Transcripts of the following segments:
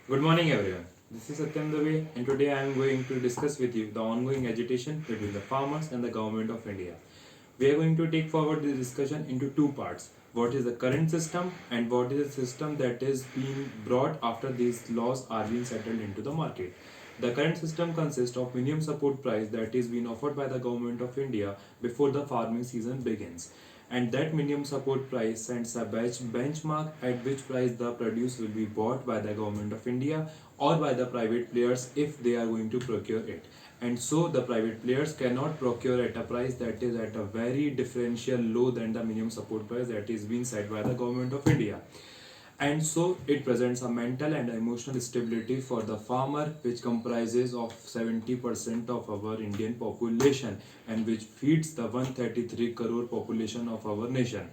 Good morning, everyone. This is Satyam Dave, and today I am going to discuss with you the ongoing agitation between the farmers and the government of India. We are going to take forward this discussion into two parts. What is the current system and what is the system that is being brought after these laws are being settled into the market. The current system consists of minimum support price that is being offered by the government of India before the farming season begins, and that minimum support price sets a benchmark at which price the produce will be bought by the government of India or by the private players if they are going to procure it. And so the private players cannot procure at a price that is at a very differential low than the minimum support price that is being set by the government of India. And so it presents a mental and emotional stability for the farmer, which comprises of 70% of our Indian population and which feeds the 133 crore population of our nation.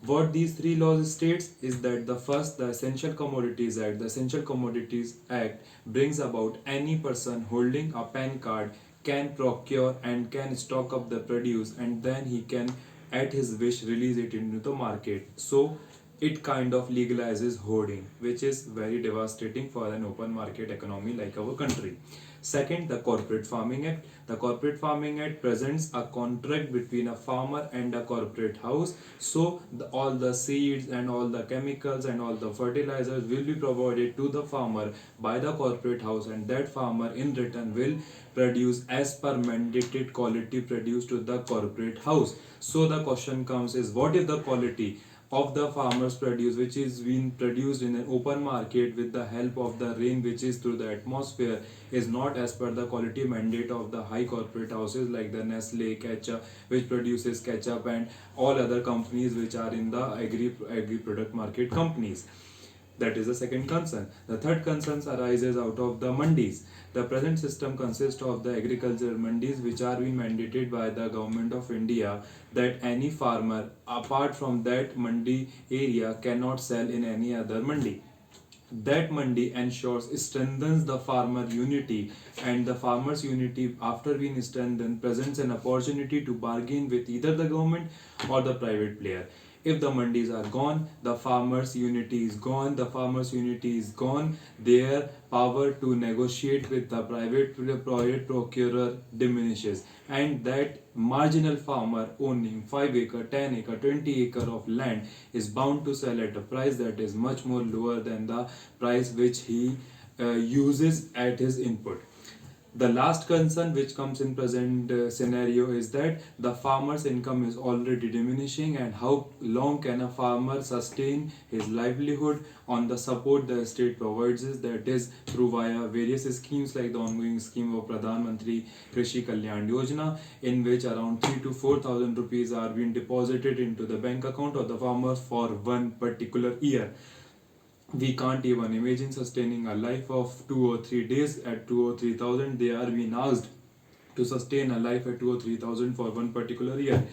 What these three laws states is that the first, the Essential Commodities Act. The Essential Commodities Act brings about any person holding a PAN card can procure and can stock up the produce, and then he can at his wish release it into the market. So it kind of legalizes hoarding, which is very devastating for an open market economy like our country. Second, the Corporate Farming Act. The Corporate Farming Act presents a contract between a farmer and a corporate house. So all the seeds and all the chemicals and all the fertilizers will be provided to the farmer by the corporate house, and that farmer in return will produce as per mandated quality produced to the corporate house. So the question comes is, what if the quality of the farmers produce which is being produced in an open market with the help of the rain which is through the atmosphere is not as per the quality mandate of the high corporate houses like the Nestle, Ketchup, which produces ketchup, and all other companies which are in the agri product market companies. That is the second concern. The third concern arises out of the mandis. The present system consists of the agricultural mandis which are being mandated by the government of India, that any farmer apart from that mandi area cannot sell in any other mandi. That mandi ensures strengthens the farmer unity, and the farmers unity after being strengthened presents an opportunity to bargain with either the government or the private player. If the mandis are gone, the farmers unity is gone. The farmers unity is gone, their power to negotiate with the private procurer diminishes, and that marginal farmer owning 5 acre, 10 acre, 20 acre of land is bound to sell at a price that is much more lower than the price which he uses at his input. The last concern which comes in present scenario is that the farmer's income is already diminishing, and how long can a farmer sustain his livelihood on the support the state provides, that is through via various schemes like the ongoing scheme of Pradhan Mantri Krishi Kalyan Yojana, in which around 3 to 4,000 rupees are being deposited into the bank account of the farmer for one particular year. We can't even imagine sustaining a life of 2 or 3 days at 2 or 3 thousand. They are being asked to sustain a life at 2 or 3 thousand for one particular year.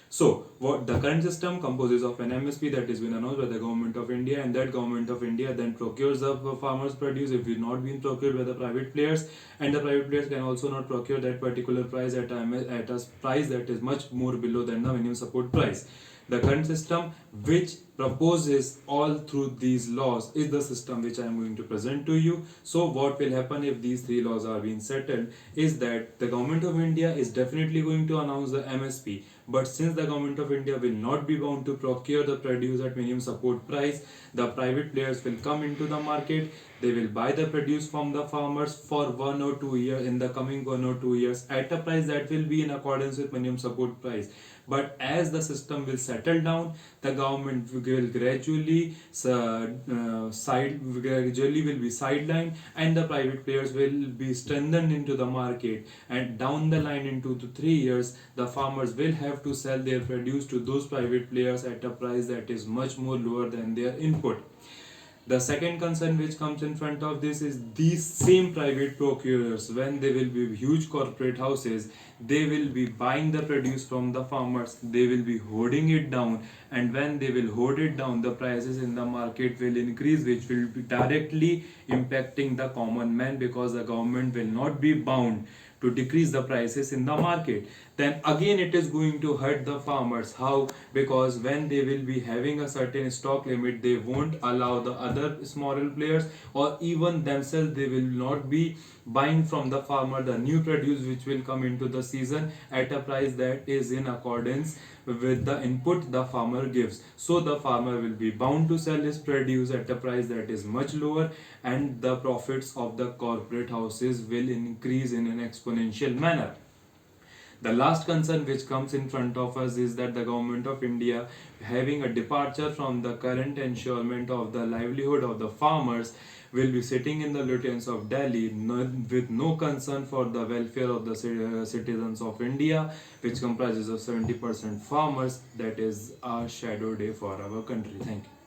So, what the current system composes of an MSP that has been announced by the government of India, and that government of India then procures the farmers' produce if it not been procured by the private players, and the private players can also not procure that particular price at a price that is much more below than the minimum support price. The current system, which proposes all through these laws, is the system which I am going to present to you. So, what will happen if these three laws are being settled is that the government of India is definitely going to announce the MSP. But since the government of India will not be bound to procure the produce at minimum support price, the private players will come into the market. They will buy the produce from the farmers for 1 or 2 years, in the coming 1 or 2 years, at a price that will be in accordance with minimum support price. But as the system will settle down, the government will gradually gradually will be sidelined, and the private players will be strengthened into the market. And down the line, in 2 to 3 years, the farmers will have to sell their produce to those private players at a price that is much more lower than their input. The second concern which comes in front of this is these same private procurers, when they will be huge corporate houses, they will be buying the produce from the farmers, they will be hoarding it down, and when they will hoard it down, the prices in the market will increase, which will be directly impacting the common man, because the government will not be bound to decrease the prices in the market. then again it is going to hurt the farmers. How? Because when they will be having a certain stock limit, they won't allow the other smaller players, or even themselves, they will not be buying from the farmer the new produce which will come into the season at a price that is in accordance with the input the farmer gives. So the farmer will be bound to sell his produce at a price that is much lower, and the profits of the corporate houses will increase in an exponential manner. The last concern which comes in front of us is that the government of India, having a departure from the current ensurement of the livelihood of the farmers, will be sitting in the luteins of Delhi with no concern for the welfare of the citizens of India, which comprises of 70% farmers. That is a shadow day for our country. Thank you.